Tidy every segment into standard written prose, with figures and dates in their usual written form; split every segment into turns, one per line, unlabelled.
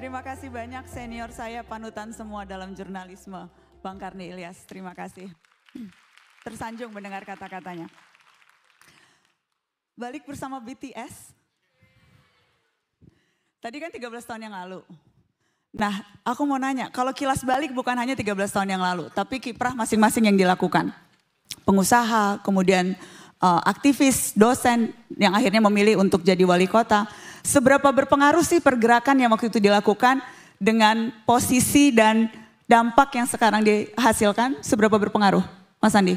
Terima kasih banyak senior saya, panutan semua dalam jurnalisme, Bang Karni Ilyas. Terima kasih. Tersanjung mendengar kata-katanya. Balik bersama BTS. Tadi kan 13 tahun yang lalu. Nah, aku mau nanya, kalau kilas balik bukan hanya 13 tahun yang lalu, tapi kiprah masing-masing yang dilakukan. Pengusaha, kemudian aktivis, dosen yang akhirnya memilih untuk jadi wali kota. Seberapa berpengaruh sih pergerakan yang waktu itu dilakukan dengan posisi dan dampak yang sekarang dihasilkan? Seberapa berpengaruh, Mas Andi?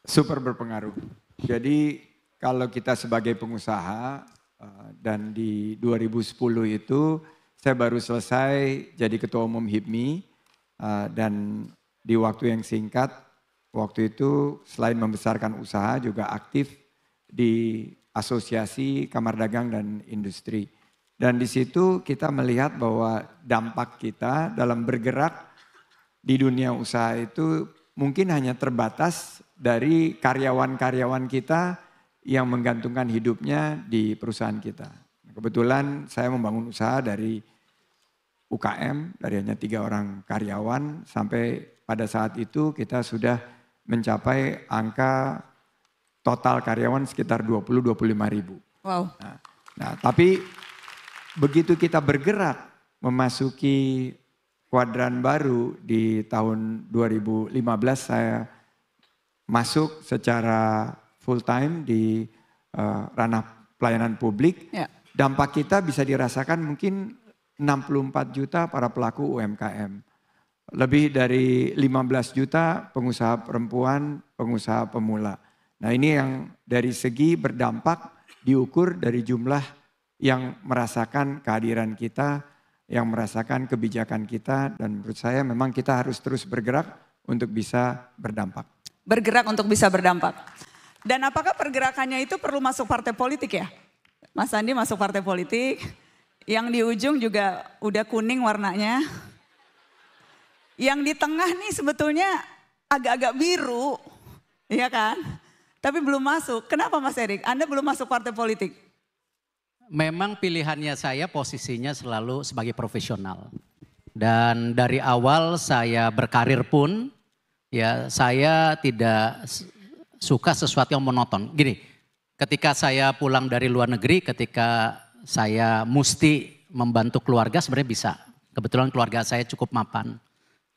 Super berpengaruh. Jadi kalau kita sebagai pengusaha dan di 2010 itu saya baru selesai jadi ketua umum HIPMI dan di waktu yang singkat waktu itu selain membesarkan usaha juga aktif di Asosiasi Kamar Dagang dan Industri. Dan di situ kita melihat bahwa dampak kita dalam bergerak di dunia usaha itu mungkin hanya terbatas dari karyawan-karyawan kita yang menggantungkan hidupnya di perusahaan kita. Kebetulan saya membangun usaha dari UKM, dari hanya 3 orang karyawan sampai pada saat itu kita sudah mencapai angka total karyawan sekitar 20-25 ribu.
Wow.
Nah, tapi begitu kita bergerak memasuki kuadran baru di tahun 2015 saya masuk secara full time di ranah pelayanan publik.
Ya.
Dampak kita bisa dirasakan mungkin 64 juta para pelaku UMKM. Lebih dari 15 juta pengusaha perempuan, pengusaha pemula. Nah ini yang dari segi berdampak diukur dari jumlah yang merasakan kehadiran kita, yang merasakan kebijakan kita dan menurut saya memang kita harus terus bergerak untuk bisa berdampak.
Bergerak untuk bisa berdampak. Dan apakah pergerakannya itu perlu masuk partai politik ya? Mas Andi masuk partai politik, yang di ujung juga udah kuning warnanya. Yang di tengah nih sebetulnya agak-agak biru, ya kan? Tapi belum masuk. Kenapa Mas Erik? Anda belum masuk partai politik?
Memang pilihannya saya posisinya selalu sebagai profesional. Dan dari awal saya berkarir pun ya saya tidak suka sesuatu yang monoton. Gini, ketika saya pulang dari luar negeri, ketika saya mesti membantu keluarga sebenarnya bisa. Kebetulan keluarga saya cukup mapan.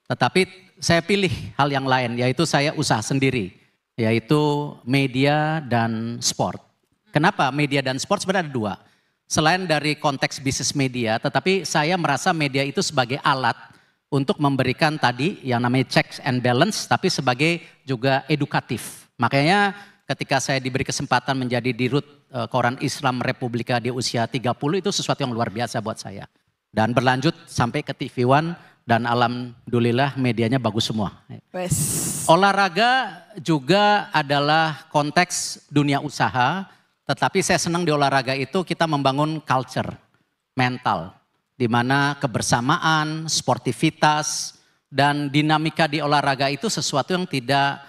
Tetapi saya pilih hal yang lain yaitu saya usaha sendiri. Yaitu media dan sport. Kenapa media dan sport? Sebenarnya ada 2. Selain dari konteks bisnis media, tetapi saya merasa media itu sebagai alat untuk memberikan tadi yang namanya checks and balance, tapi sebagai juga edukatif. Makanya ketika saya diberi kesempatan menjadi dirut Koran Islam Republika di usia 30 itu sesuatu yang luar biasa buat saya. Dan berlanjut sampai ke TV One dan alhamdulillah medianya bagus semua. Olahraga juga adalah konteks dunia usaha, tetapi saya senang di olahraga itu kita membangun culture, mental. Di mana kebersamaan, sportivitas, dan dinamika di olahraga itu sesuatu yang tidak,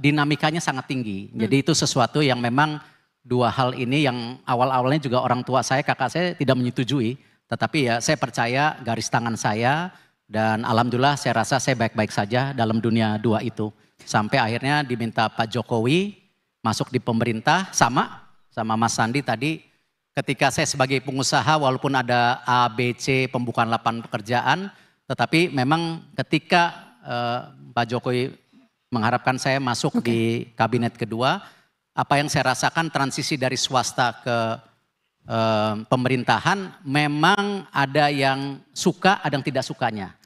dinamikanya sangat tinggi. Jadi itu sesuatu yang memang 2 hal ini yang awal-awalnya juga orang tua saya, kakak saya tidak menyetujui. Tetapi ya saya percaya garis tangan saya dan alhamdulillah saya rasa saya baik-baik saja dalam dunia 2 itu. Sampai akhirnya diminta Pak Jokowi masuk di pemerintah sama Mas Sandi tadi. Ketika saya sebagai pengusaha walaupun ada A, B, C pembukaan lapangan pekerjaan. Tetapi memang ketika Pak Jokowi mengharapkan saya masuk di kabinet kedua. Apa yang saya rasakan transisi dari swasta ke pemerintahan memang ada yang suka, ada yang tidak sukanya.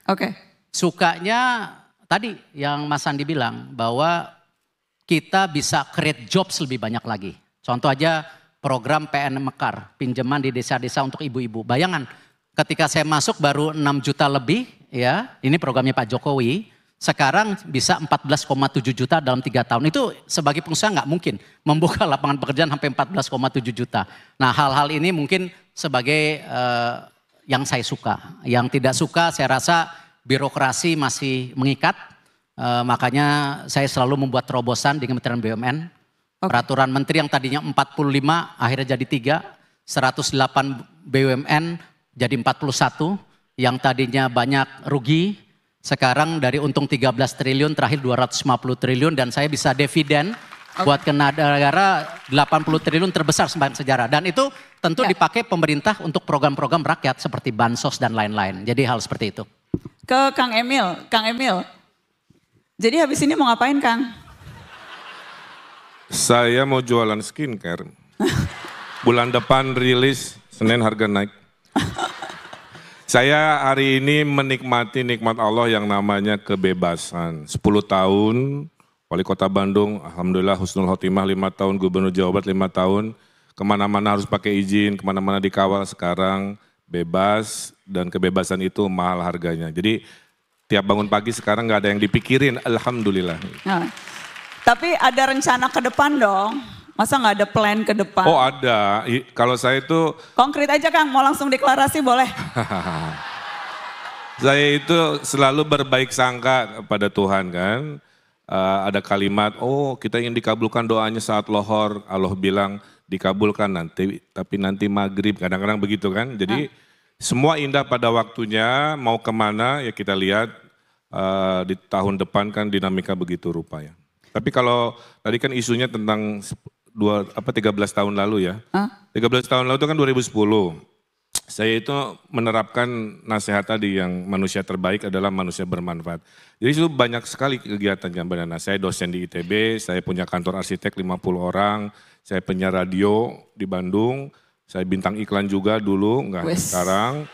Sukanya tadi yang Mas Sandi bilang bahwa kita bisa create jobs lebih banyak lagi. Contoh aja program PN Mekar, pinjaman di desa-desa untuk ibu-ibu. Bayangan ketika saya masuk baru 6 juta lebih ya, ini programnya Pak Jokowi. Sekarang bisa 14,7 juta dalam 3 tahun. Itu sebagai pengusaha nggak mungkin membuka lapangan pekerjaan sampai 14,7 juta. Nah hal-hal ini mungkin sebagai yang saya suka. Yang tidak suka saya rasa birokrasi masih mengikat. Makanya saya selalu membuat terobosan di Kementerian BUMN. Peraturan menteri yang tadinya 45 akhirnya jadi 3. 108 BUMN jadi 41, yang tadinya banyak rugi, sekarang dari untung 13 triliun terakhir 250 triliun dan saya bisa dividen buat ke negara 80 triliun terbesar sepanjang sejarah. Dan itu tentu dipakai pemerintah untuk program-program rakyat seperti bansos dan lain-lain. Jadi hal seperti itu.
Ke Kang Emil, jadi habis ini mau ngapain Kang?
Saya mau jualan skincare. Bulan depan rilis, Senin harga naik. Saya hari ini menikmati nikmat Allah yang namanya kebebasan. 10 tahun, Wali Kota Bandung, Alhamdulillah husnul khotimah 5 tahun, Gubernur Jawa Barat 5 tahun. Kemana-mana harus pakai izin, kemana-mana dikawal, sekarang bebas dan kebebasan itu mahal harganya. Jadi tiap bangun pagi sekarang nggak ada yang dipikirin, Alhamdulillah.
Nah, tapi ada rencana ke depan dong, masa nggak ada plan ke depan?
Oh ada, kalau saya itu...
Konkret aja Kang, mau langsung deklarasi boleh?
Saya itu selalu berbaik sangka pada Tuhan kan. Ada kalimat, oh kita ingin dikabulkan doanya saat lohor. Allah bilang dikabulkan nanti, tapi nanti maghrib, kadang-kadang begitu kan. Jadi semua indah pada waktunya, mau kemana ya kita lihat di tahun depan kan dinamika begitu rupa ya. Tapi kalau tadi kan isunya tentang 13 tahun lalu ya. 13 tahun lalu itu kan 2010. Saya itu menerapkan nasihat tadi yang manusia terbaik adalah manusia bermanfaat. Jadi itu banyak sekali kegiatannya Mbak Nana. Saya dosen di ITB, saya punya kantor arsitek 50 orang, saya punya radio di Bandung, saya bintang iklan juga dulu, enggak sekarang.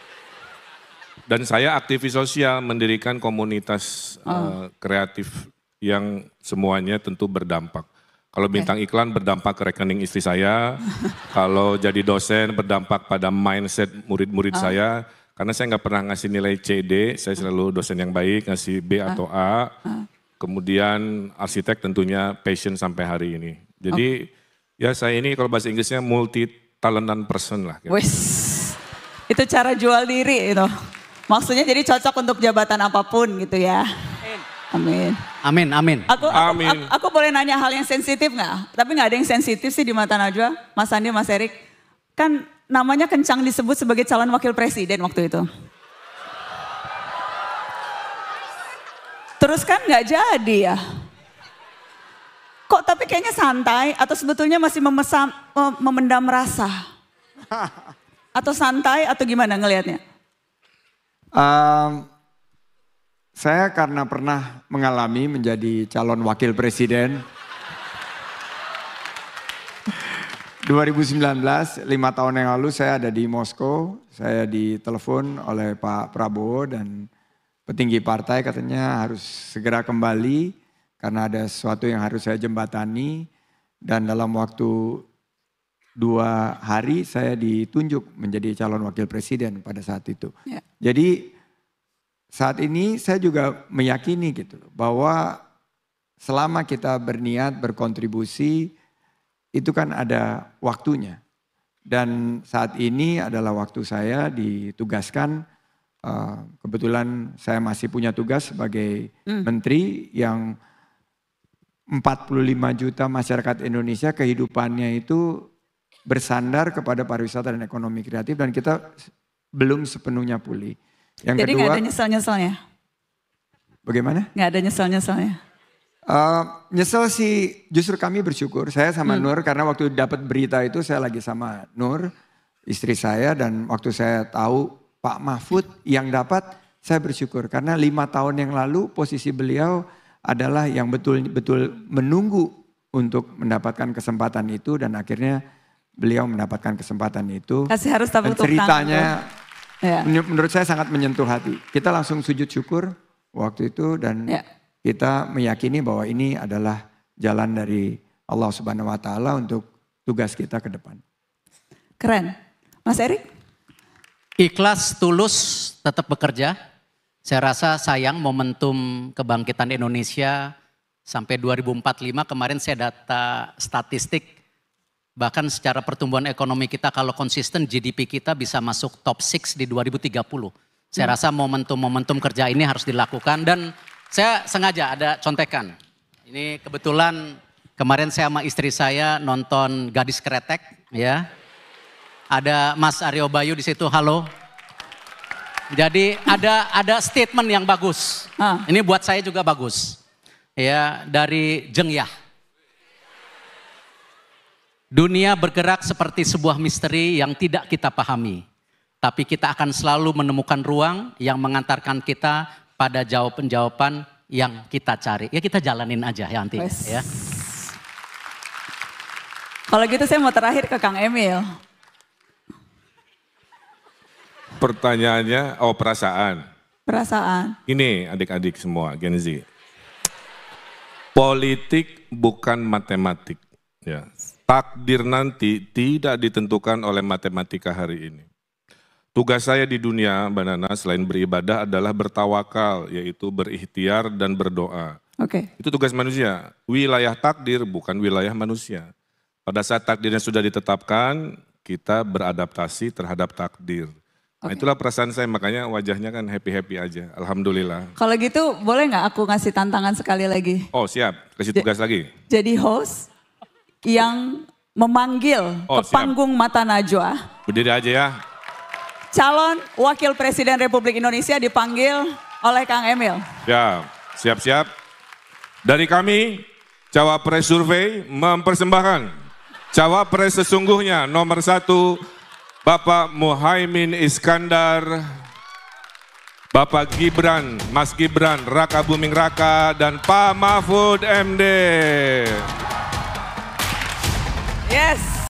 Dan saya aktivis sosial mendirikan komunitas kreatif yang semuanya tentu berdampak. Kalau bintang iklan berdampak ke rekening istri saya, kalau jadi dosen berdampak pada mindset murid-murid saya, karena saya nggak pernah ngasih nilai C, D, saya selalu dosen yang baik, ngasih B atau A. Kemudian arsitek tentunya passion sampai hari ini. Jadi ya saya ini kalau bahasa Inggrisnya multi talented person lah. Gitu.
Wes, itu cara jual diri itu. Maksudnya jadi cocok untuk jabatan apapun gitu ya. Amin.
Amin, amin.
Aku boleh nanya hal yang sensitif nggak? Tapi nggak ada yang sensitif sih di mata Najwa, Mas Andi, Mas Erik. Kan namanya kencang disebut sebagai calon wakil presiden waktu itu. Terus kan nggak jadi ya. Kok tapi kayaknya santai atau sebetulnya masih memendam rasa? Atau santai atau gimana ngelihatnya?
Saya karena pernah mengalami menjadi calon wakil presiden 2019, 5 tahun yang lalu saya ada di Moskow, saya ditelepon oleh Pak Prabowo dan petinggi partai katanya harus segera kembali karena ada sesuatu yang harus saya jembatani dan dalam waktu 2 hari saya ditunjuk menjadi calon wakil presiden pada saat itu. Ya. Jadi saat ini saya juga meyakini gitu bahwa selama kita berniat berkontribusi itu kan ada waktunya. Dan saat ini adalah waktu saya ditugaskan, kebetulan saya masih punya tugas sebagai menteri yang 45 juta masyarakat Indonesia kehidupannya itu bersandar kepada pariwisata dan ekonomi kreatif dan kita belum sepenuhnya pulih. Yang
jadi
kedua,
nggak ada nyesel-nyeselnya?
Bagaimana?
Nggak ada nyesel-nyeselnya?
Nyesel sih justru kami bersyukur. Saya sama Nur karena waktu dapat berita itu saya lagi sama Nur, istri saya dan waktu saya tahu Pak Mahfud yang dapat saya bersyukur. Karena 5 tahun yang lalu posisi beliau adalah yang betul-betul menunggu untuk mendapatkan kesempatan itu dan akhirnya beliau mendapatkan kesempatan itu.
Kasih harus tepuk tangan.
Ceritanya
ya.
Menurut saya sangat menyentuh hati. Kita langsung sujud syukur waktu itu dan kita meyakini bahwa ini adalah jalan dari Allah Subhanahu wa taala untuk tugas kita ke depan.
Keren. Mas Erik?
Ikhlas, tulus, tetap bekerja. Saya rasa sayang momentum kebangkitan Indonesia sampai 2045 kemarin saya data statistik. Bahkan secara pertumbuhan ekonomi kita kalau konsisten GDP kita bisa masuk top 6 di 2030. Saya rasa momentum-momentum kerja ini harus dilakukan dan saya sengaja ada contekan. Ini kebetulan kemarin saya sama istri saya nonton Gadis Kretek ya. Ada Mas Aryo Bayu di situ, halo. Jadi ada statement yang bagus. Ini buat saya juga bagus. Ya, dari Zheng Yah. Dunia bergerak seperti sebuah misteri yang tidak kita pahami. Tapi kita akan selalu menemukan ruang yang mengantarkan kita pada jawaban-jawaban yang kita cari. Ya kita jalanin aja ya nanti. Ya.
Kalau gitu saya mau terakhir ke Kang Emil.
Pertanyaannya, perasaan.
Perasaan.
Ini adik-adik semua, Gen Z. Politik bukan matematik. Ya. Takdir nanti tidak ditentukan oleh matematika hari ini. Tugas saya di dunia, Mbak Nana, selain beribadah adalah bertawakal, yaitu berikhtiar dan berdoa.
Oke.
Itu tugas manusia. Wilayah takdir bukan wilayah manusia. Pada saat takdirnya sudah ditetapkan, kita beradaptasi terhadap takdir. Nah, itulah perasaan saya, makanya wajahnya kan happy-happy aja. Alhamdulillah.
Kalau gitu boleh nggak aku ngasih tantangan sekali lagi?
Oh siap, kasih tugas lagi.
Jadi host yang memanggil ke
siap.
panggung Mata Najwa.
Berdiri aja ya.
Calon Wakil Presiden Republik Indonesia dipanggil oleh Kang Emil.
Ya, siap-siap. Dari kami, Cawapres Survei mempersembahkan Cawapres sesungguhnya nomor 1, Bapak Muhaimin Iskandar, Bapak Gibran, Mas Gibran, Raka Buming Raka, dan Pak Mahfud MD.
Yes.